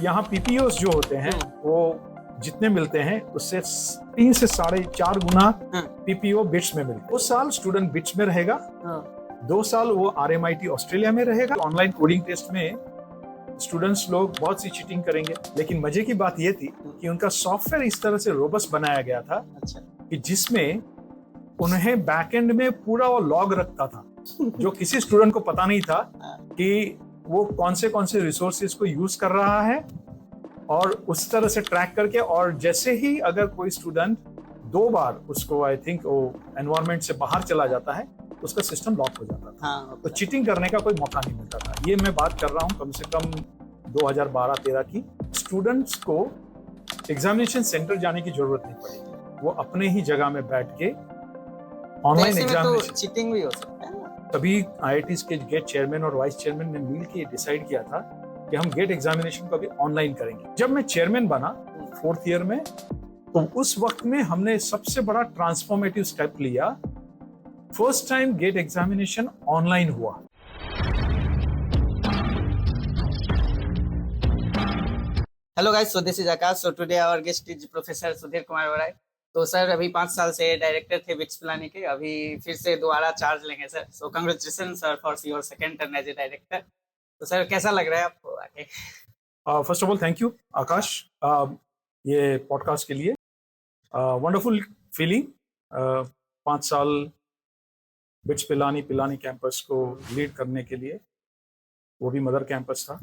यहाँ पीपीओस जो होते हैं वो जितने मिलते हैं उससे 3 से 4.5 गुना पीपीओ बिट्स में मिलते हैं। 2 साल स्टूडेंट बिट्स में रहेगा, 2 साल वो RMIT ऑस्ट्रेलिया में रहेगा। ऑनलाइन कोडिंग टेस्ट में स्टूडेंट्स लोग बहुत सी चीटिंग करेंगे, लेकिन मजे की बात ये थी कि उनका सॉफ्टवेयर इस तरह से रोबस्ट बनाया गया था कि जिसमें उन्हें बैकएंड में पूरा वो लॉग रखता था जो किसी स्टूडेंट को पता नहीं था कि वो कौन से रिसोर्सेज को यूज कर रहा है, और उस तरह से ट्रैक करके, और जैसे ही अगर कोई स्टूडेंट 2 बार उसको आई थिंक वो एनवायरनमेंट से बाहर चला जाता है तो उसका सिस्टम लॉक हो जाता था। तो चीटिंग करने का कोई मौका नहीं मिलता था। ये मैं बात कर रहा हूँ कम से कम 2012-13 की। स्टूडेंट्स को एग्जामिनेशन सेंटर जाने की जरूरत नहीं पड़ेगी, वो अपने ही जगह में बैठ के ऑनलाइन एग्जामिनेशन। चीटिंग भी हो सकता है। तभी IITs के गेट चेयरमैन और वाइस चेयरमैन ने मिल के डिसाइड किया था कि हम गेट एग्जामिनेशन को अभी ऑनलाइन करेंगे। जब मैं चेयरमैन बना 4th ईयर में, तो उस वक्त में हमने सबसे बड़ा ट्रांसफॉर्मेटिव स्टेप लिया। First time GATE examination online हुआ। Hello guys, so this is Akash. So today our guest is professor Sudhir Kumar Varay. तो सर अभी 5 साल से डायरेक्टर थे बिट्स पिलानी के, अभी फिर से दोबारा चार्ज लेंगे sir. So congratulation sir for your second turn as a director. तो सर कैसा लग रहा है आपको आके? First of all thank you Akash ये पॉडकास्ट के लिए। वंडरफुल फीलिंग 5 साल बिट्स पिलानी कैंपस को लीड करने के लिए, वो भी मदर कैंपस था।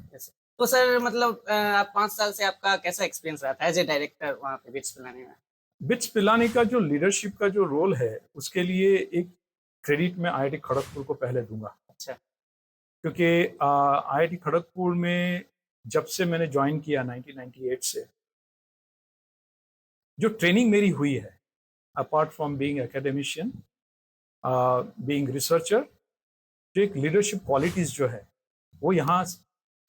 तो सर मतलब आप 5 साल से आपका कैसा एक्सपीरियंस रहा था एज ए डायरेक्टर वहाँ पे बिट्स पिलानी में? बिट्स पिलानी का जो लीडरशिप का जो रोल है उसके लिए एक क्रेडिट मैं IIT खड़गपुर को पहले दूंगा। अच्छा। क्योंकि IIT खड़गपुर में जब से मैंने ज्वाइन किया 1998 से, जो ट्रेनिंग मेरी हुई है, apart from being academician, being researcher, जो एक लीडरशिप क्वालिटीज जो है वो यहाँ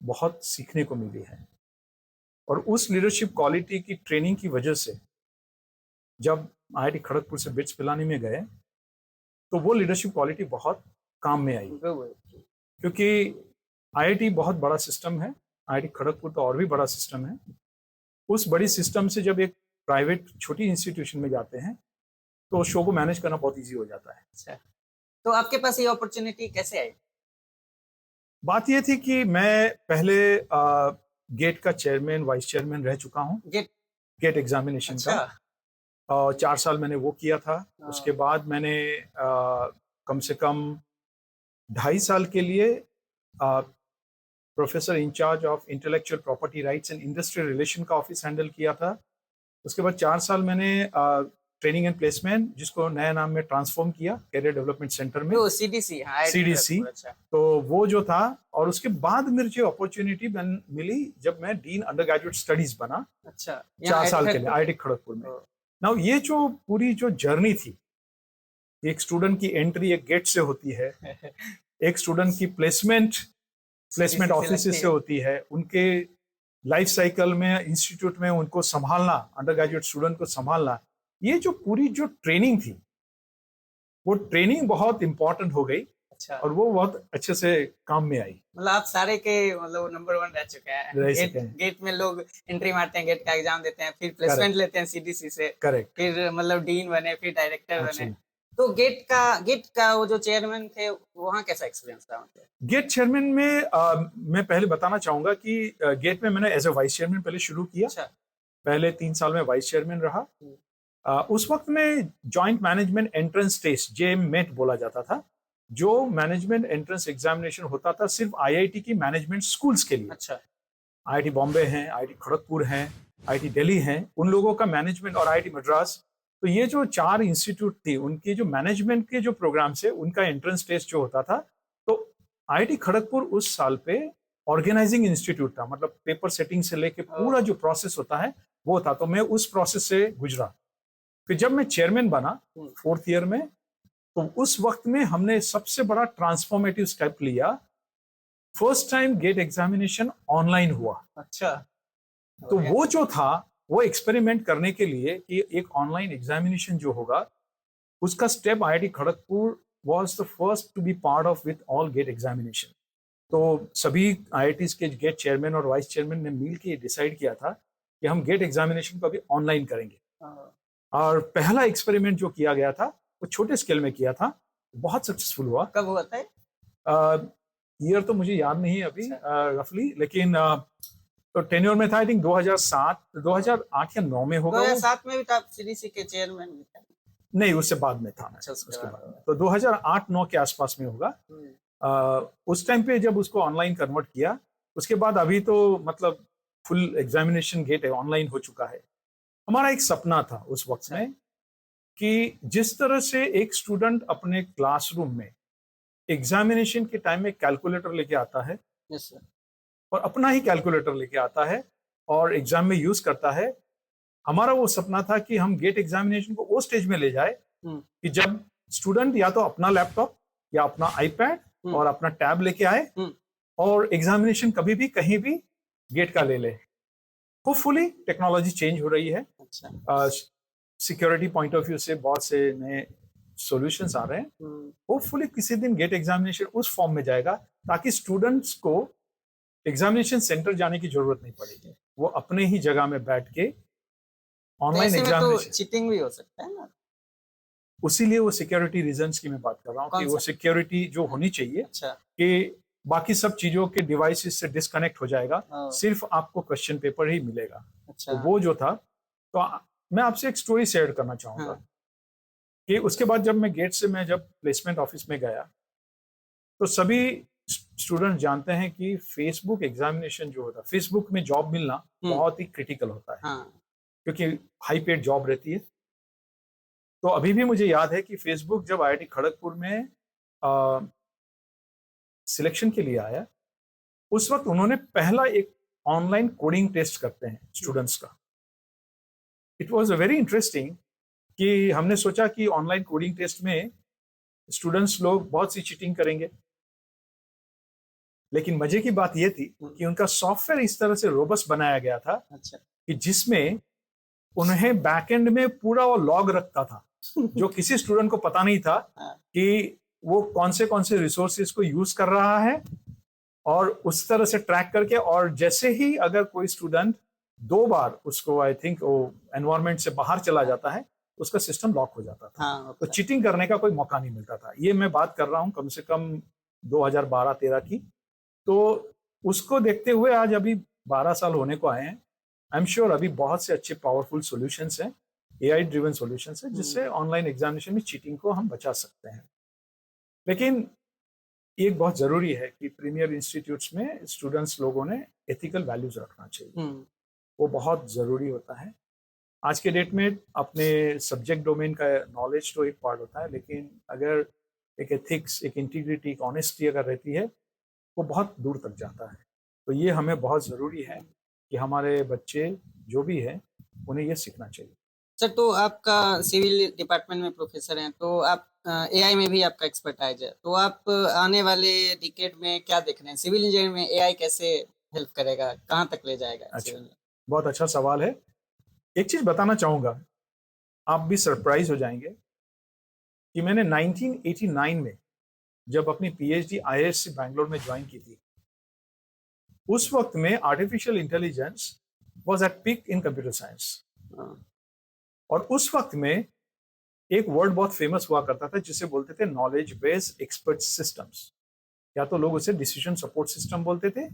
बहुत सीखने को मिली है। और उस लीडरशिप क्वालिटी की ट्रेनिंग की वजह से जब IIT खड़गपुर से बिट्स पिलानी में गए तो वो लीडरशिप क्वालिटी बहुत काम में आई। क्योंकि IIT बहुत बड़ा सिस्टम है, IIT खड़गपुर तो और भी बड़ा सिस्टम है। उस बड़ी सिस्टम से जब एक प्राइवेट छोटी इंस्टीट्यूशन में जाते हैं तो शो को मैनेज करना बहुत इजी हो जाता है। अच्छा, तो आपके पास ये अपॉर्चुनिटी कैसे आई? बात ये थी कि मैं पहले गेट का चेयरमैन वाइस चेयरमैन रह चुका हूँ, गेट एग्जामिनेशन अच्छा। का 4 साल मैंने वो किया था। उसके बाद मैंने कम से कम 2.5 साल के लिए professor incharge of intellectual property rights and industrial relation का ऑफिस हैंडल किया था। उसके बाद 4 साल मैंने ट्रेनिंग एंड प्लेसमेंट, जिसको नया नाम में ट्रांसफॉर्म किया, कैरियर डेवलपमेंट सेंटर में, CDC। तो वो जो था, और उसके बाद मुझे अपॉर्चुनिटी मिली जब मैं डीन अंडर ग्रेजुएट स्टडीज बना। अच्छा, 4 साल के लिए IIT खड़गपुर में। नाउ ये जो पूरी जो जर्नी थी, एक स्टूडेंट की एंट्री एक गेट से होती है, एक स्टूडेंट की प्लेसमेंट ऑफिस से होती है, उनके लाइफ साइकिल में इंस्टीट्यूट में उनको संभालना, अंडर ग्रेजुएट स्टूडेंट को संभालना, ये जो पूरी जो ट्रेनिंग थी, वो ट्रेनिंग बहुत इंपॉर्टेंट हो गई। अच्छा। और वो बहुत अच्छे से काम में आई। मतलब आप सारे के मतलब नंबर 1 रह चुके हैं। गेट में लोग एंट्री मारते हैं, गेट का एग्जाम देते हैं, फिर प्लेसमेंट लेते हैं CDC से, करेक्ट, फिर मतलब डीन बने, फिर डायरेक्टर बने। तो गेट का वो जो चेयरमैन थे, वहाँ कैसा एक्सपीरियंस था? गेट चेयरमैन में मैं पहले बताना चाहूंगा कि गेट में मैंने एज ए वाइस चेयरमैन पहले शुरू किया। अच्छा। पहले 3 साल में वाइस चेयरमैन रहा। उस वक्त में joint management entrance test, JMET बोला जाता था, जो मैनेजमेंट एंट्रेंस एग्जामिनेशन होता था सिर्फ IIT की मैनेजमेंट स्कूल्स के लिए। अच्छा। IIT बॉम्बे है, IIT खड़गपुर है, IIT दिल्ली है, उन लोगों का मैनेजमेंट, और IIT मद्रास। तो ये जो 4 इंस्टीट्यूट थी, उनके जो मैनेजमेंट के जो प्रोग्राम से उनका एंट्रेंस टेस्ट जो होता था, तो IIT खड़गपुर उस साल पे ऑर्गेनाइजिंग इंस्टीट्यूट था। मतलब पेपर सेटिंग से लेके पूरा जो प्रोसेस होता है वो था। तो मैं उस प्रोसेस से गुजरा। फिर जब मैं चेयरमैन बना 4th ईयर में, तो उस वक्त में हमने सबसे बड़ा ट्रांसफॉर्मेटिव स्टेप लिया। First time GATE examination online हुआ। अच्छा। तो वो जो था, वो एक्सपेरिमेंट करने के लिए कि एक ऑनलाइन एग्जामिनेशन जो होगा, उसका step IIT Kharagpur was the first to be part of with all gate examination. तो सभी आईआईटीज के गेट चेयरमैन और वाइस चेयरमैन ने मिल के डिसाइड किया था कि हम गेट एग्जामिनेशन को अभी ऑनलाइन करेंगे। और पहला एक्सपेरिमेंट जो किया गया था वो छोटे स्केल में किया था, बहुत सक्सेसफुल हुआ। कब हुआ था? ईयर तो मुझे याद नहीं अभी रफली, लेकिन तो टेन्योर में था आई थिंक 2007 2008 या 9 में होगा। 2007 में भी था, सीडीसी के चेयरमैन भी था। नहीं, उससे बाद में था। अच्छा, उसके बाद में तो 2008-9 के आसपास में होगा। उस टाइम पे जब उसको ऑनलाइन कन्वर्ट किया, उसके बाद अभी तो मतलब फुल एग्जामिनेशन गेट है ऑनलाइन हो चुका है। हमारा एक सपना था उस वक्त में कि जिस तरह से एक स्टूडेंट अपने क्लासरूम में एग्जामिनेशन के टाइम में कैलकुलेटर लेके आता है, यस सर, और अपना ही कैलकुलेटर लेके आता है और एग्जाम में यूज करता है। हमारा वो सपना था कि हम गेट एग्जामिनेशन को वो स्टेज में ले जाए कि जब स्टूडेंट या तो अपना लैपटॉप या अपना आईपैड और अपना टैब लेके आए और एग्जामिनेशन कभी भी कहीं भी गेट का ले ले। होपफुली टेक्नोलॉजी चेंज हो रही है। सिक्योरिटी पॉइंट ऑफ व्यू से बहुत से नए सॉल्यूशंस आ रहे हैं। होपफुली किसी दिन गेट एग्जामिनेशन उस फॉर्म में जाएगा ताकि स्टूडेंट्स को एग्जामिनेशन सेंटर जाने की जरूरत नहीं पड़ेगी, वो अपने ही जगह में बैठ के ऑनलाइन एग्जामिनेशन। चीटिंग भी हो सकता है ना, उसीलिए वो सिक्योरिटी रीजंस की मैं बात कर रहा हूँ कि वो सिक्योरिटी जो होनी चाहिए कि बाकी सब चीजों के डिवाइसेस से डिस्कनेक्ट हो जाएगा, सिर्फ आपको क्वेश्चन पेपर ही मिलेगा। तो वो जो था, तो मैं आपसे एक स्टोरी शेयर करना चाहूंगा कि उसके बाद जब मैं गेट से जब प्लेसमेंट ऑफिस में गया तो सभी स्टूडेंट जानते हैं कि फेसबुक एग्जामिनेशन जो होता है, फेसबुक में जॉब मिलना बहुत ही क्रिटिकल होता है क्योंकि हाई पेड जॉब रहती है। तो अभी भी मुझे याद है कि फेसबुक जब आईआईटी खड़गपुर में सिलेक्शन के लिए आया, उस वक्त उन्होंने पहला एक ऑनलाइन कोडिंग टेस्ट करते हैं स्टूडेंट्स का। It was a very interesting कि हमने सोचा कि ऑनलाइन कोडिंग टेस्ट में स्टूडेंट्स लोग बहुत सी चीटिंग करेंगे, लेकिन मजे की बात यह थी कि उनका सॉफ्टवेयर इस तरह से रोबस्ट बनाया गया था कि जिसमें उन्हें बैकएंड में पूरा वो लॉग रखता था जो किसी स्टूडेंट को पता नहीं था कि वो कौन से रिसोर्सेज को यूज कर रहा है, और उस तरह से ट्रैक करके, और जैसे ही अगर कोई स्टूडेंट 2 बार उसको आई थिंक वो एनवायरमेंट से बाहर चला जाता है, उसका सिस्टम लॉक हो जाता था। तो चीटिंग करने का कोई मौका नहीं मिलता था। ये मैं बात कर रहा हूँ कम से कम 2012-13 की। तो उसको देखते हुए आज अभी 12 साल होने को आए हैं, आई एम श्योर अभी बहुत से अच्छे पावरफुल सॉल्यूशंस हैं, एआई ड्रिवन सॉल्यूशंस हैं, जिससे ऑनलाइन एग्जामिनेशन में चीटिंग को हम बचा सकते हैं। लेकिन एक बहुत जरूरी है कि प्रीमियर इंस्टीट्यूट्स में स्टूडेंट्स लोगों ने एथिकल वैल्यूज रखना चाहिए, वो बहुत जरूरी होता है। आज के डेट में अपने सब्जेक्ट डोमेन का नॉलेज तो एक पार्ट होता है, लेकिन अगर एक एथिक्स, एक इंटीग्रिटी, एक ऑनेस्टी अगर रहती है, वो बहुत दूर तक जाता है। तो ये हमें बहुत ज़रूरी है कि हमारे बच्चे जो भी हैं उन्हें ये सीखना चाहिए। सर, तो आपका सिविल डिपार्टमेंट में प्रोफेसर हैं, तो आप एआई में भी आपका एक्सपर्टाइज है, तो आप आने वाले डिकेड में क्या देख रहे हैं? सिविल इंजीनियरिंग में एआई कैसे हेल्प करेगा, कहाँ तक ले जाएगा? अच्छा, बहुत अच्छा सवाल है। एक चीज़ बताना चाहूँगा, आप भी सरप्राइज हो जाएंगे कि मैंने 1989 में जब अपनी पीएचडी आईआईएससी बैंगलोर में ज्वाइन की थी, उस वक्त में artificial intelligence was at peak in computer science. और उस वक्त में एक वर्ड बहुत फेमस हुआ करता था जिसे बोलते थे नॉलेज बेस्ड एक्सपर्ट सिस्टम्स, या तो लोग उसे डिसीजन सपोर्ट सिस्टम बोलते थे,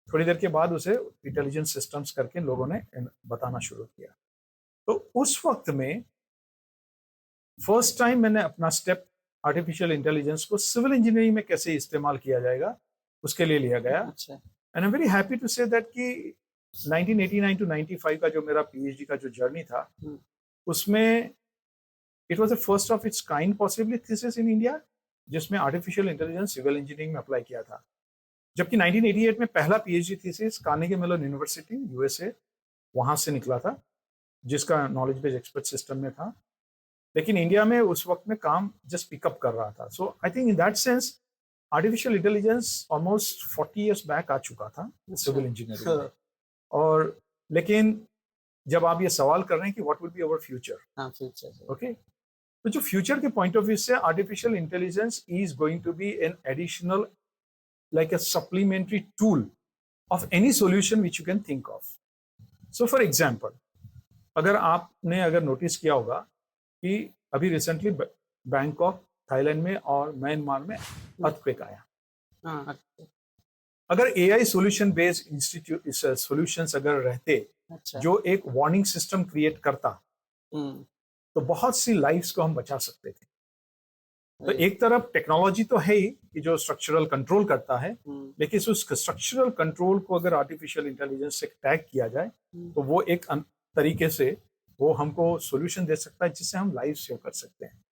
थोड़ी देर के बाद उसे इंटेलिजेंस सिस्टम्स करके लोगों ने बताना शुरू किया। तो उस वक्त में फर्स्ट टाइम मैंने अपना स्टेप आर्टिफिशियल इंटेलिजेंस को सिविल इंजीनियरिंग में कैसे इस्तेमाल किया जाएगा उसके लिए लिया गया। And I am very happy to say that कि 1989 टू 95 का जो मेरा पीएचडी का जो जर्नी था, उसमें it was the first of its kind possibly thesis in India जिसमें आर्टिफिशियल इंटेलिजेंस सिविल इंजीनियरिंग में अप्लाई किया था। जबकि 1988 में पहला PhD thesis Carnegie Mellon university USA, वहां से निकला था, जिसका नॉलेज बेस्ड एक्सपर्ट सिस्टम में था। लेकिन इंडिया में उस वक्त में काम जस्ट पिकअप कर रहा था। So I think in that sense artificial intelligence almost 40 years back आ चुका था सिविल इंजीनियरिंग में। और लेकिन जब आप ये सवाल कर रहे हैं कि what will be our future, okay, तो जो फ्यूचर के पॉइंट ऑफ व्यू से artificial intelligence is going to be an additional like a supplementary tool of any solution which you can think of. So for example, अगर notice किया होगा कि अभी recently Bangkok, Thailand में और Myanmar में earthquake आया। अगर AI solution based institute solutions अगर रहते, जो एक वार्निंग सिस्टम क्रिएट करता, तो बहुत सी लाइफ्स को हम बचा सकते थे। तो एक तरफ टेक्नोलॉजी तो है ही कि जो स्ट्रक्चरल कंट्रोल करता है, लेकिन उस स्ट्रक्चरल कंट्रोल को अगर आर्टिफिशियल इंटेलिजेंस से टैग किया जाए तो वो एक तरीके से वो हमको सॉल्यूशन दे सकता है जिससे हम लाइफ सेव कर सकते हैं।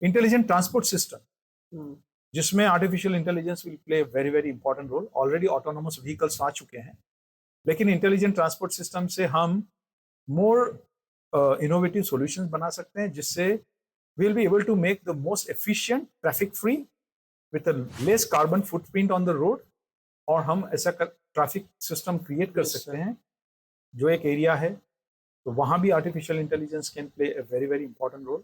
इंटेलिजेंट ट्रांसपोर्ट सिस्टम, जिसमें artificial intelligence will play very very important role. Already autonomous vehicles आ चुके हैं, लेकिन इंटेलिजेंट ट्रांसपोर्ट सिस्टम से हम मोर इनोवेटिव सॉल्यूशंस बना सकते हैं, जिससे we'll be able to make the most efficient, traffic free, with a less carbon footprint on the road, और हम ऐसा ट्रैफिक सिस्टम क्रिएट कर सकते हैं जो एक एरिया है तो वहां भी artificial intelligence can play a very very important role.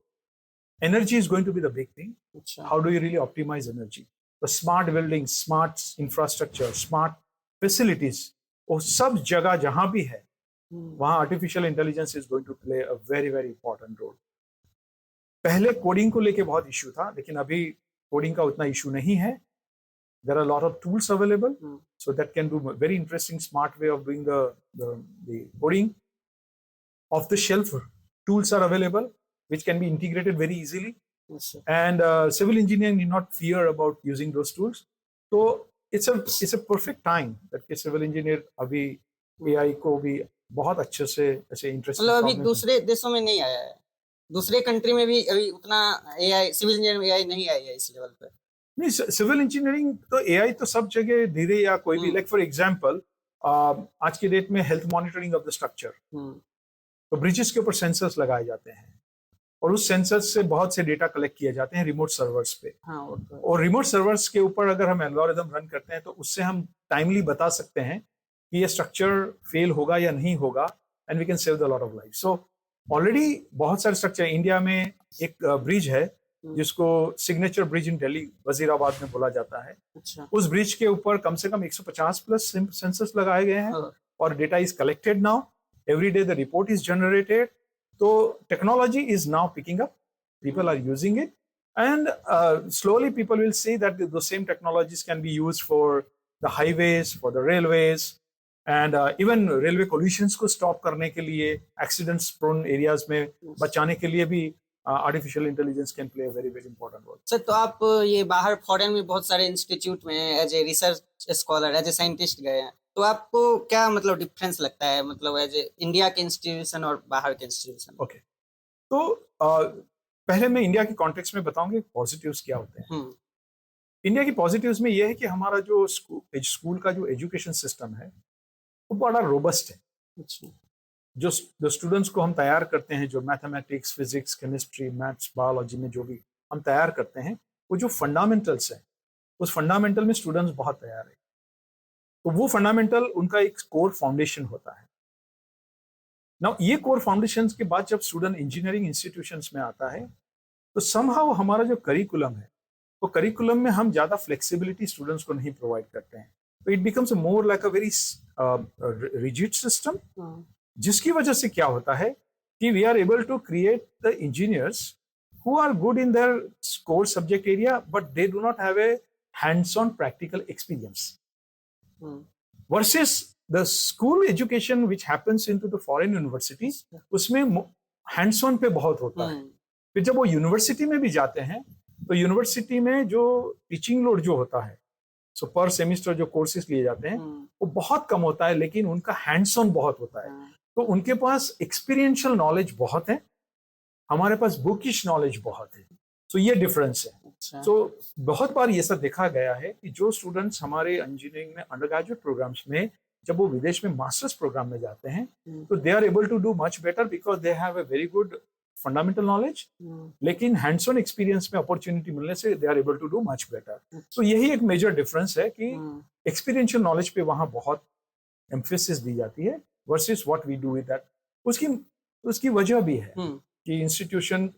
Energy is going to be the big thing. How do you really optimise energy? The smart building, smart infrastructure, smart facilities, वो सब जगह जहां भी है वहां artificial intelligence is going to play a very very important role. पहले coding को लेके बहुत इशू था, लेकिन अभी कोडिंग का उतना इशू नहीं है। There are a lot of tools available, so that can do very interesting, smart way of doing the coding. Off the shelf tools are available, which can be integrated very easily. Yes, and civil engineering need not fear about using those tools. So it's a perfect time that the civil engineer अभी AI को भी बहुत अच्छे से ऐसे interesting, मतलब अभी दूसरे देशों में नहीं आया है, दूसरे कंट्री में भी अभी उतना एआई, सिविल इंजीनियरिंग एआई नहीं आई है इस लेवल पे। नहीं, सिविल इंजीनियरिंग तो एआई तो सब जगह धीरे, या कोई भी, लाइक फॉर एग्जांपल आज के डेट में health monitoring of the structure, तो ब्रिजेस के ऊपर सेंसर्स लगाए जाते हैं और उस सेंसर्स से बहुत से डेटा कलेक्ट किए जाते हैं रिमोट सर्वर्स पे। और रिमोट सर्वर्स के ऊपर अगर हम एल्गोरिथम रन करते हैं तो उससे हम टाइमली बता सकते हैं कि ये स्ट्रक्चर फेल होगा या नहीं होगा, and we can save the lot of life. So already बहुत सारे स्ट्रक्चर, इंडिया में एक ब्रिज है जिसको signature bridge in Delhi, Wazirabad में बोला जाता है। अच्छा। उस ब्रिज के ऊपर कम से कम 150 प्लस सेंसर्स लगाए गए हैं और data is collected now, every day the report is generated. तो technology is now picking up, people are using it, and slowly people will see that the same technologies can be used for the highways, for the railways, and even railway collisions को stop करने के लिए, accidents prone areas में बचाने के लिए भी artificial intelligence can play a very very important role. Sir, तो आप ये बाहर फॉरेन में बहुत सारे इंस्टीट्यूट में as a research scholar, as a scientist गए हैं, तो आपको क्या मतलब डिफरेंस लगता है, मतलब एज ए इंडिया के इंस्टीट्यूशन और बाहर के इंस्टीट्यूशन? ओके, तो पहले मैं इंडिया के कॉन्टेक्स्ट में बताऊंगी पॉजिटिव्स क्या होते हैं। इंडिया की पॉजिटिव्स में यह है कि हमारा जो स्कूल का जो एजुकेशन सिस्टम है वो बड़ा रोबस्ट है। अच्छा। जो स्टूडेंट्स को हम तैयार करते हैं, जो mathematics, physics, chemistry, maths, biology में जो भी हम तैयार करते हैं, वो जो फंडामेंटल्स है, उस फंडामेंटल में स्टूडेंट्स बहुत तैयार है। तो वो फंडामेंटल उनका एक कोर फाउंडेशन होता है। नाउ ये कोर फाउंडेशन के बाद जब स्टूडेंट इंजीनियरिंग इंस्टीट्यूशंस में आता है तो समहाउ हमारा जो करिकुलम है, वो करिकुलम में हम ज्यादा फ्लेक्सिबिलिटी स्टूडेंट्स को नहीं प्रोवाइड करते हैं। तो it becomes more like a very rigid system, जिसकी वजह से क्या होता है कि we are able to create the engineers who are good in their core subject area, but they do not have a hands on practical experience, versus the school education which happens into the foreign universities, उसमें hands on पे बहुत होता है। फिर जब वो university में भी जाते हैं तो यूनिवर्सिटी में जो टीचिंग लोड जो होता है, सो पर सेमिस्टर जो कोर्सेज लिए जाते हैं वो बहुत कम होता है, लेकिन उनका हैंड्स ऑन बहुत होता है। तो उनके पास एक्सपीरियंशियल नॉलेज बहुत है, हमारे पास बुकिश नॉलेज बहुत है। सो ये डिफरेंस है। अच्छा। सो बहुत बार ये सब देखा गया है कि जो स्टूडेंट्स हमारे इंजीनियरिंग में अंडर ग्रेजुएट प्रोग्राम्स में जब वो विदेश में मास्टर्स प्रोग्राम में जाते हैं तो they are able to do much better because they have a very good fundamental knowledge, लेकिन हैंड्स ऑन एक्सपीरियंस में अपॉर्चुनिटी मिलने से they are able to do much better. तो यही एक मेजर डिफरेंस है कि एक्सपीरियंशियल नॉलेज पे वहां बहुत एम्फेसिस दी जाती है versus what we do with that. उसकी वजह भी है कि इंस्टीट्यूशन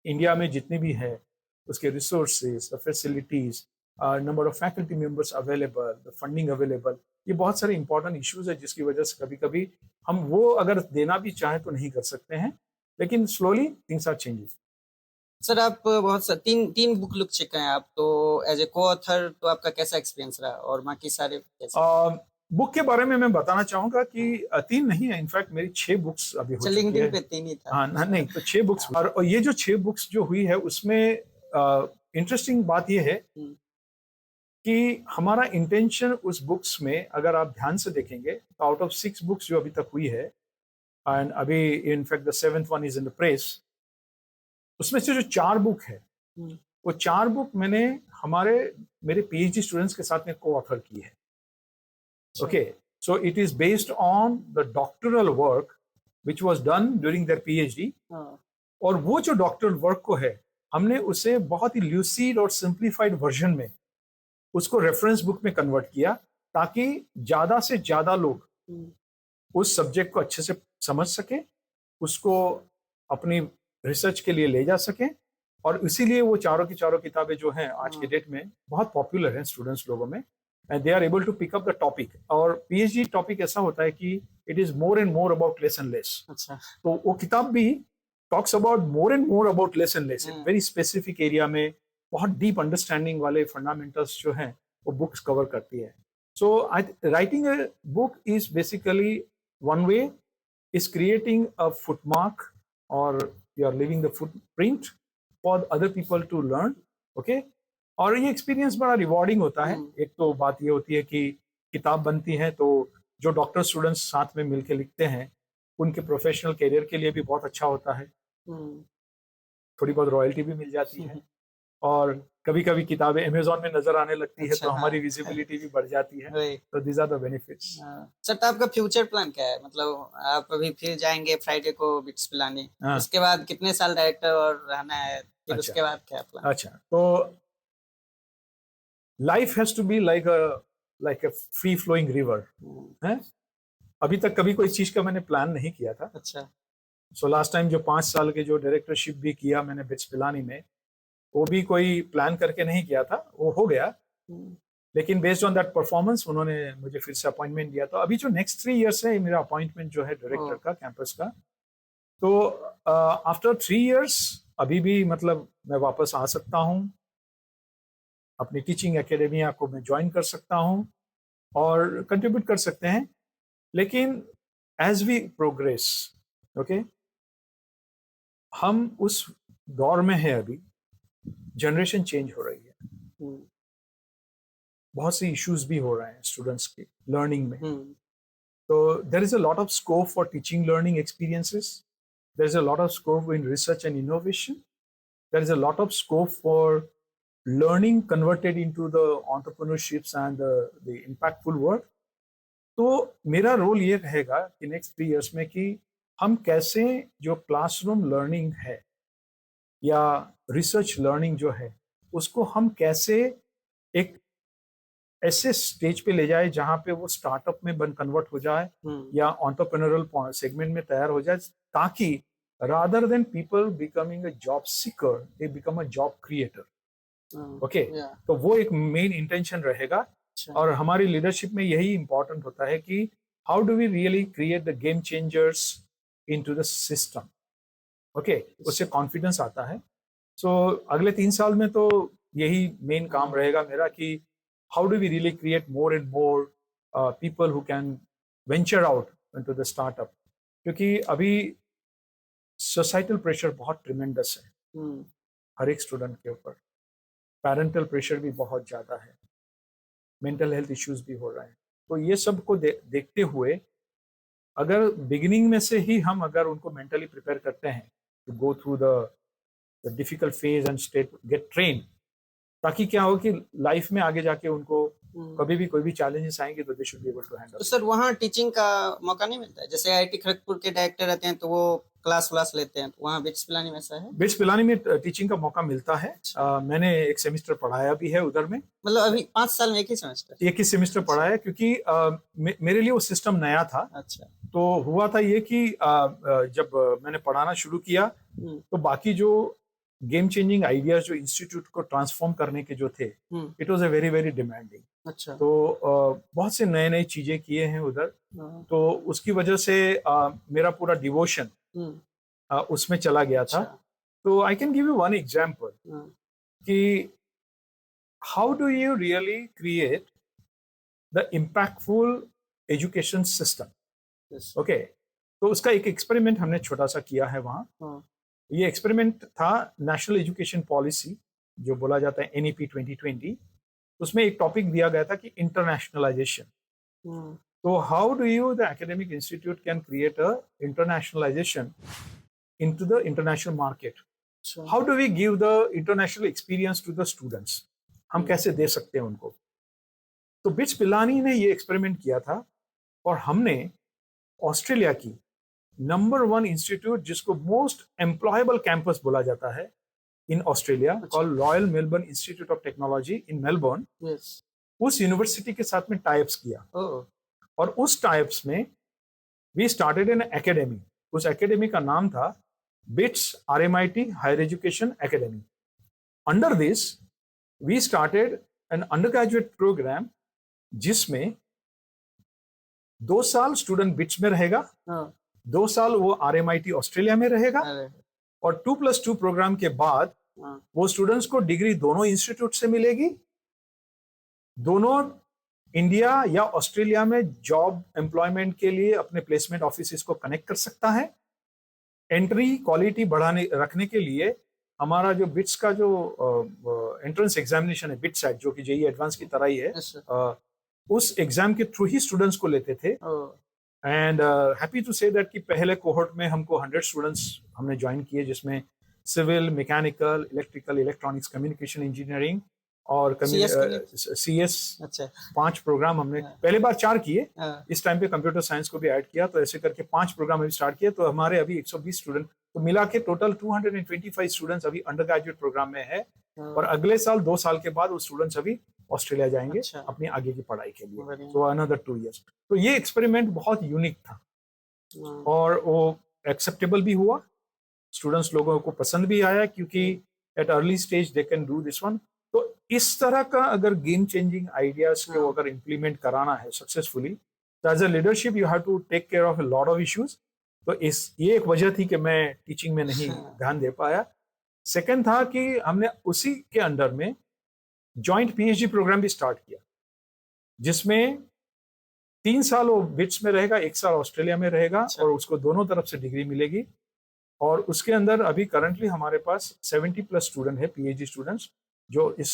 इंडिया में जितनी भी है, उसके resources, facilities, number of faculty members available, the funding available, ये बहुत सारे इंपॉर्टेंट इश्यूज है जिसकी वजह से कभी कभी हम वो अगर देना भी चाहें तो नहीं कर सकते हैं, लेकिन slowly things are changing. Sir आप बहुत सा तीन तीन बुक लिख चुके हैं आप, तो एज ए को ऑथर तो आपका कैसा एक्सपीरियंस रहा, और बाकी सारे कैसे? बुक के बारे में मैं बताना चाहूंगा कि 3 नहीं है, इनफैक्ट मेरी 6 बुक्स अभी हो चुकी है। लिंक्डइन पे 3 ही था। हाँ नहीं, तो 6 बुक्स, और ये जो 6 बुक्स जो हुई है उसमें इंटरेस्टिंग बात ये है कि हमारा इंटेंशन उस बुक्स में, अगर आप ध्यान से देखेंगे तो आउट ऑफ 6 बुक्स जो अभी तक हुई है, एंड अभी in fact the 7th one is in the press, उसमें से जो 4 बुक है वो 4 बुक मैंने मेरे पीएचडी स्टूडेंट्स के साथ में को ऑथर की है। Okay, so it is based on the doctoral work which was done during their PhD, और वो जो डॉक्टरल वर्क को है हमने उसे बहुत ही ल्यूसिड और सिंप्लीफाइड वर्जन में उसको रेफरेंस बुक में कन्वर्ट किया, ताकि ज्यादा से ज्यादा लोग उस सब्जेक्ट को अच्छे से समझ सके, उसको अपनी रिसर्च के लिए ले जा सके, और इसीलिए वो चारों की चारों किताबें जो हैं आज के डेट में बहुत पॉपुलर हैं स्टूडेंट्स लोगों में, and they are able to pick up the topic. और पीएचडी टॉपिक ऐसा होता है कि it is more and more about less and less. अच्छा, तो वो किताब भी talks about more and more about less and less, very specific area में बहुत डीप अंडरस्टैंडिंग वाले फंडामेंटल्स जो हैं वो बुक्स कवर करती है। So writing a book is basically one way is creating a footmark, or you are leaving the footprint for other people to learn. Okay, और ये एक्सपीरियंस बड़ा रिवॉर्डिंग होता है। एक तो बात ये होती है कि किताब बनती है तो जो डॉक्टर स्टूडेंट्स साथ में मिलके लिखते हैं उनके प्रोफेशनल करियर के लिए भी बहुत अच्छा होता है, थोड़ी बहुत रॉयल्टी भी मिल जाती है, और कभी कभी किताबें अमेज़न में नजर आने लगती है तो हमारी विजिबिलिटी भी बढ़ जाती है। तो these are the benefits. Sir, तो आपका फ्यूचर प्लान क्या है? मतलब आप अभी फिर जाएंगे फ्राइडे को बिट्स पिलाने, उसके बाद कितने साल डायरेक्टर और रहना है, फिर उसके बाद क्या प्लान? अच्छा, तो life has to be like a free flowing river है। अभी तक कभी कोई चीज का मैंने प्लान नहीं किया था। अच्छा, सो लास्ट टाइम जो 5 साल के जो डायरेक्टरशिप भी किया मैंने बिट्स पिलानी में, वो भी कोई प्लान करके नहीं किया था, वो हो गया, लेकिन बेस्ड ऑन दैट परफॉर्मेंस उन्होंने मुझे फिर से अपॉइंटमेंट दिया। तो अभी जो नेक्स्ट 3 इयर्स है मेरा अपॉइंटमेंट जो है डायरेक्टर का कैंपस का, तो आफ्टर 3 इयर्स अभी भी मतलब मैं वापस आ सकता हूँ, अपनी टीचिंग एकेडमिया को मैं ज्वाइन कर सकता हूँ और कंट्रीब्यूट कर सकते हैं, लेकिन एज वी प्रोग्रेस, ओके, हम उस दौर में है, अभी जनरेशन चेंज हो रही है, बहुत से इश्यूज भी हो रहे हैं स्टूडेंट्स के लर्निंग में। तो there is a lot of scope for teaching learning experiences, there is a lot of scope in research and innovation, there is a lot of scope for learning converted into the entrepreneurships and the impactful work। तो मेरा role ये रहेगा कि next 3 years में कि हम कैसे जो क्लासरूम लर्निंग है या रिसर्च लर्निंग जो है उसको हम कैसे एक ऐसे स्टेज पे ले जाए जहां पे वो स्टार्टअप में बन कन्वर्ट हो जाए या एंटरप्रेन्योरल सेगमेंट में तैयार हो जाए, ताकि rather than people becoming a job seeker they become a job creator. Okay, तो वो एक मेन इंटेंशन रहेगा। और हमारी लीडरशिप में यही इंपॉर्टेंट होता है कि how do we really create the game changers into the system. Okay, उससे कॉन्फिडेंस आता है। सो अगले 3 साल में तो यही मेन काम रहेगा मेरा कि how do we really create more and more people who can venture out into the startup, क्योंकि अभी सोसाइटल प्रेशर बहुत ट्रिमेंडस है हर एक स्टूडेंट के ऊपर, पैरेंटल प्रेशर भी बहुत ज़्यादा है, मेंटल हेल्थ इश्यूज भी हो रहे हैं। तो ये सब को देखते हुए अगर बिगिनिंग में से ही हम अगर उनको मेंटली प्रिपेयर करते हैं to go through the difficult phase and state get train, ताकि क्या हो कि लाइफ में आगे जाके उनको कभी भी कोई भी चैलेंजेस आएंगे तो they should be able to handle. तो सर वहाँ टीचिंग का मौका नहीं मिलता है? जैसे आईआईटी खड़गपुर के डायरेक्टर रहते हैं तो वो क्लास लेते हैं, तो वहाँ बिट्स पिलानी में ऐसा है? बिट्स पिलानी में टीचिंग का मौका मिलता है। मैंने एक सेमेस्टर पढ़ाया भी है उधर में। मतलब अभी 5 साल में एक ही सेमेस्टर पढ़ाया, क्योंकि मेरे लिए वो सिस्टम नया था। अच्छा, तो हुआ था ये कि जब मैंने पढ़ाना शुरू किया तो बाकी जो गेम चेंजिंग आइडियाज जो इंस्टीट्यूट को ट्रांसफॉर्म करने के जो थे, it was a very very demanding. अच्छा। तो बहुत से नए नए चीजें किए हैं उधर, तो उसकी वजह से मेरा पूरा डिवोशन उसमें चला गया था। अच्छा। तो I can give you one example कि how do you really create the impactful education system. Okay, तो उसका एक एक्सपेरिमेंट हमने छोटा सा किया है वहाँ। ये एक्सपेरिमेंट था नेशनल एजुकेशन पॉलिसी, जो बोला जाता है NEP 2020। उसमें एक टॉपिक दिया गया था कि इंटरनेशनलाइजेशन। तो how do you the academic institute can create a internationalisation into the international market. How do we give the international experience to the students, हम कैसे दे सकते हैं उनको। तो बिट्स पिलानी ने ये एक्सपेरिमेंट किया था, और हमने ऑस्ट्रेलिया की नंबर 1 इंस्टीट्यूट, जिसको मोस्ट एम्प्लॉयबल कैंपस बोला जाता है in Australia, called Royal Melbourne Institute of Technology in Melbourne, उस यूनिवर्सिटी के साथ में टाइप्स किया। और उस टाइप्स में वी स्टार्टेड एन एकेडमी। उस एकेडमी का नाम था BITS RMIT higher education academy. Under this we started an undergraduate program, जिसमें 2 साल स्टूडेंट बिट्स में रहेगा, 2 साल वो RMIT ऑस्ट्रेलिया में रहेगा, और 2+2 प्रोग्राम के बाद वो स्टूडेंट्स को डिग्री दोनों इंस्टीट्यूट से मिलेगी। दोनों इंडिया या ऑस्ट्रेलिया में जॉब एम्प्लॉयमेंट के लिए अपने प्लेसमेंट ऑफिस को कनेक्ट कर सकता है। एंट्री क्वालिटी बढ़ाने रखने के लिए हमारा जो बिट्स का जो एंट्रेंस एग्जामिनेशन है, बिट्स जो कि JEE एडवांस की तरह ही है, उस एग्जाम के थ्रू ही स्टूडेंट्स को लेते थे। And happy to say that कि पहले कोहॉर्ट में हमको 100 स्टूडेंट्स हमने ज्वाइन किए, जिसमें civil, mechanical, electrical, electronics, communication engineering और CS 5 प्रोग्राम हमने पहले बार 4 किए। इस टाइम पे कंप्यूटर साइंस को भी ऐड किया, तो ऐसे करके 5 प्रोग्राम अभी स्टार्ट किए। तो हमारे अभी 120 स्टूडेंट, तो मिला के टोटल 225 स्टूडेंट्स अभी अंडर ग्रेजुएट प्रोग्राम में है। और अगले साल 2 साल के बाद वो स्टूडेंट्स अभी ऑस्ट्रेलिया जाएंगे अपनी आगे की पढ़ाई के लिए, तो अनदर 2 इयर्स। तो ये एक्सपेरिमेंट बहुत यूनिक था, और वो एक्सेप्टेबल भी हुआ, स्टूडेंट्स लोगों को पसंद भी आया, क्योंकि at early stage they can do this one. तो इस तरह का अगर गेम चेंजिंग आइडियाज को अगर इम्प्लीमेंट कराना है सक्सेसफुली, तो as a leadership you have to take care of a lot of issues. तो ये एक वजह थी कि मैं टीचिंग में नहीं ध्यान दे पाया। सेकंड था कि हमने उसी के अंडर में जॉइंट PhD प्रोग्राम भी स्टार्ट किया, जिसमें 3 साल वो बिट्स में रहेगा, 1 साल ऑस्ट्रेलिया में रहेगा, और उसको दोनों तरफ से डिग्री मिलेगी। और उसके अंदर अभी करंटली हमारे पास 70+ स्टूडेंट है, PhD स्टूडेंट्स, जो इस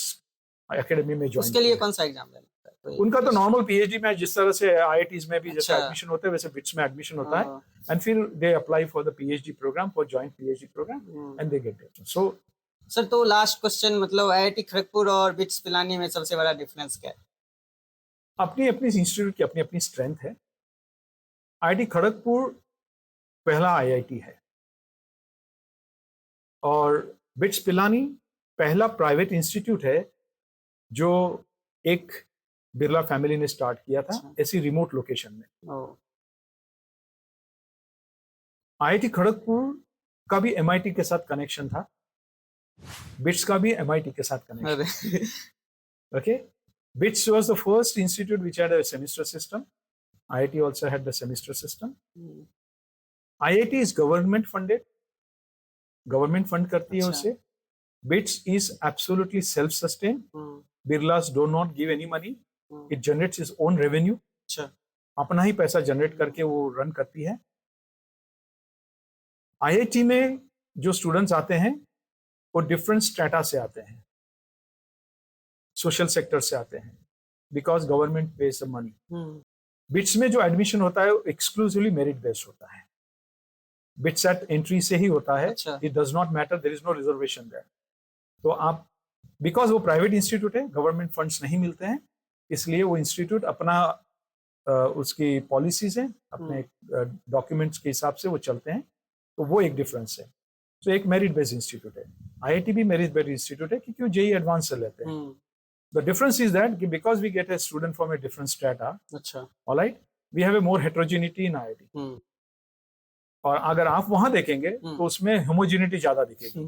एकेडमी में ज्वाइन। उसके लिए कौन सा एग्जाम देना होता है? उनका तो नॉर्मल PhD में जिस तरह से IITs में भी जैसे एडमिशन होता है, वैसे बिट्स में एडमिशन होता है, एंड फिर they apply for the PhD program, for joint PhD program, and they get it. So sir, तो लास्ट क्वेश्चन, मतलब IIT खड़गपुर और बिट्स पिलानी में सबसे बड़ा डिफरेंस क्या है? अपनी अपनी इंस्टीट्यूट की अपनी अपनी स्ट्रेंथ है। IIT खड़गपुर पहला IIT है, और बिट्स पिलानी पहला प्राइवेट इंस्टीट्यूट है जो एक बिरला फैमिली ने स्टार्ट किया था ऐसी रिमोट लोकेशन में। IIT खड़गपुर का भी MIT के साथ कनेक्शन था, बिट्स का भी MIT के साथ connection. Okay, bits was the first institute which had a semester system. IIT also had the semester system. IIT is government funded, government fund करती है उसे। BITS is absolutely self-sustained. Birlas do not give any money. It generates its own revenue. अपना ही पैसा generate करके वो run करती है। IIT में जो स्टूडेंट्स आते हैं वो डिफरेंट स्ट्रेटा से आते हैं, सोशल सेक्टर से आते हैं, because government page the money. Bits में जो एडमिशन होता है वो एक्सक्लूसिवली मेरिट बेस्ड होता है, बिट्स एट एंट्री से ही होता है। It does not matter, there is no reservation there. तो आप, बिकॉज वो प्राइवेट इंस्टीट्यूट है, गवर्नमेंट फंड्स नहीं मिलते हैं, इसलिए वो इंस्टीट्यूट अपना उसकी पॉलिसीज हैं, अपने डॉक्यूमेंट्स के हिसाब से वो चलते हैं। तो वो एक डिफरेंस है। तो एक मेरिट बेस्ड इंस्टीट्यूट है, IIT भी मेरिट बेस्ड इंस्टीट्यूट है, क्योंकि वो JEE एडवांस से लेते हैं। The difference is that because we get a student from a different strata, all right, we have a more heterogeneity in IIT. और अगर आप वहां देखेंगे तो उसमें होमोजेनिटी ज्यादा दिखेगी।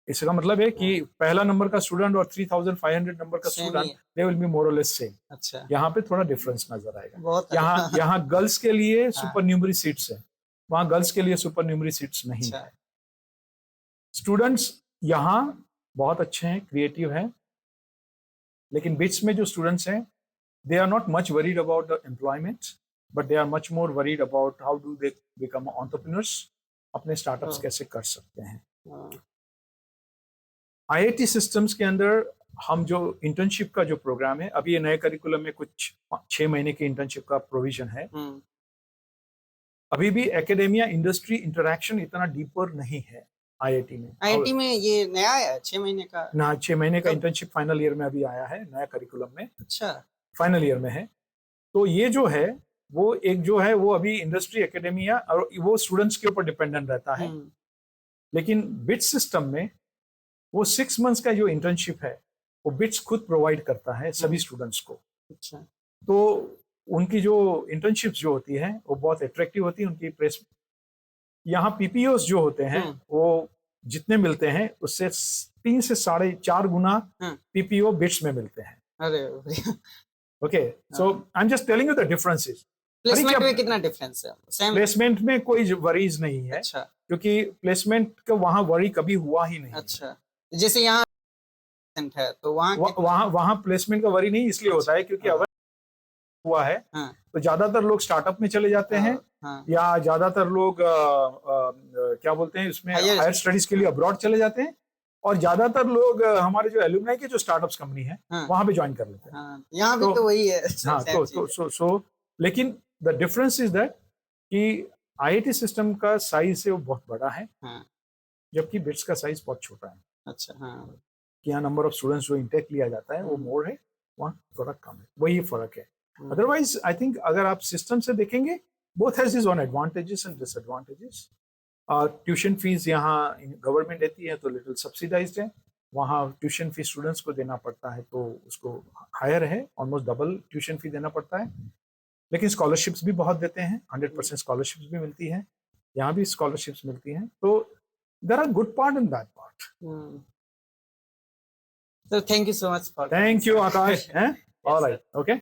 इसका मतलब है कि पहला नंबर का स्टूडेंट और 3500 नंबर का Same स्टूडेंट ही है। दे विल बी मोर और लेस सेम। अच्छा, यहाँ पे थोड़ा डिफरेंस नजर आएगा। बहुत यहाँ गर्ल्स के लिए सुपर न्यूमरी सीट्स है, वहाँ गर्ल्स के लिए सुपर न्यूमरी सीट्स नहीं अच्छा, है। स्टूडेंट्स यहाँ बहुत अच्छे हैं, क्रिएटिव हैं, लेकिन बिट्स में जो स्टूडेंट्स हैं they are not much worried about the employment, but they are much more worried about how do they become entrepreneurs, अपने स्टार्टअप्स कैसे कर सकते हैं। आईआईटी सिस्टम्स के अंदर हम जो इंटर्नशिप का जो प्रोग्राम है, अभी ये नए करिकुलम में कुछ 6 महीने की इंटर्नशिप का प्रोविजन है। अभी भी एकेडेमिया इंडस्ट्री इंटरेक्शन इतना डीपर नहीं है आईआईटी में। आईआईटी में ये नया है 6 महीने का ना, 6 महीने का इंटर्नशिप फाइनल ईयर में अभी आया है, नया करिकुलम में। अच्छा, फाइनल ईयर में है। तो ये जो है वो एक जो है वो अभी इंडस्ट्री एकेडेमिया और वो स्टूडेंट्स के ऊपर डिपेंडेंट रहता है। लेकिन बिट्स सिस्टम में वो 6 मंथ्स का जो इंटर्नशिप है वो बिट्स खुद प्रोवाइड करता है सभी स्टूडेंट्स को। अच्छा, तो उनकी जो इंटर्नशिप्स जो होती है वो बहुत अट्रैक्टिव होती है। उनकी प्रेस यहाँ पीपीओस जो होते हैं वो जितने मिलते हैं उससे 3 से 4.5 गुना पीपीओ बिट्स में मिलते हैं। अरे okay, so I am just telling you the differences. Placement में कितना डिफरेंस है? सेम प्लेसमेंट में कोई वरीज नहीं है। अच्छा, क्योंकि प्लेसमेंट का वहाँ वरी कभी हुआ ही नहीं। अच्छा, जैसे यहाँ है तो वहाँ प्लेसमेंट का वरी नहीं इसलिए होता है क्योंकि अगर हुआ है तो ज्यादातर लोग स्टार्टअप में चले जाते हैं या ज्यादातर लोग क्या बोलते हैं उसमें हायर स्टडीज के लिए अब्रॉड चले जाते हैं, और ज्यादातर लोग हमारे जो एलुमनाई के जो स्टार्टअप्स कंपनी है वहां पे ज्वाइन कर लेते हैं। यहाँ भी तो वही है। हाँ, तो लेकिन द डिफरेंस इज दैट कि आईआईटी सिस्टम का साइज है वो बहुत बड़ा है, जबकि बिट्स का साइज बहुत छोटा है। अच्छा, हाँ, कि यहाँ नंबर ऑफ स्टूडेंट्स जो इंटेक लिया जाता है वो मोर है, वहाँ थोड़ा कम है, वही फर्क है। अदरवाइज आई थिंक अगर आप सिस्टम से देखेंगे both has is on advantages and disadvantages. Tuition fees यहाँ गवर्नमेंट देती है तो लिटिल सब्सिडाइज्ड है, वहाँ ट्यूशन फी स्टूडेंट्स को देना पड़ता है तो उसको हायर है, ऑलमोस्ट डबल ट्यूशन फी देना पड़ता है। लेकिन स्कॉलरशिप्स भी बहुत देते हैं, 100% स्कॉलरशिप्स भी मिलती हैं, यहाँ भी स्कॉलरशिप्स मिलती हैं। तो there are good part and bad part. So thank you so much for Thank you, Akash. All right. Okay.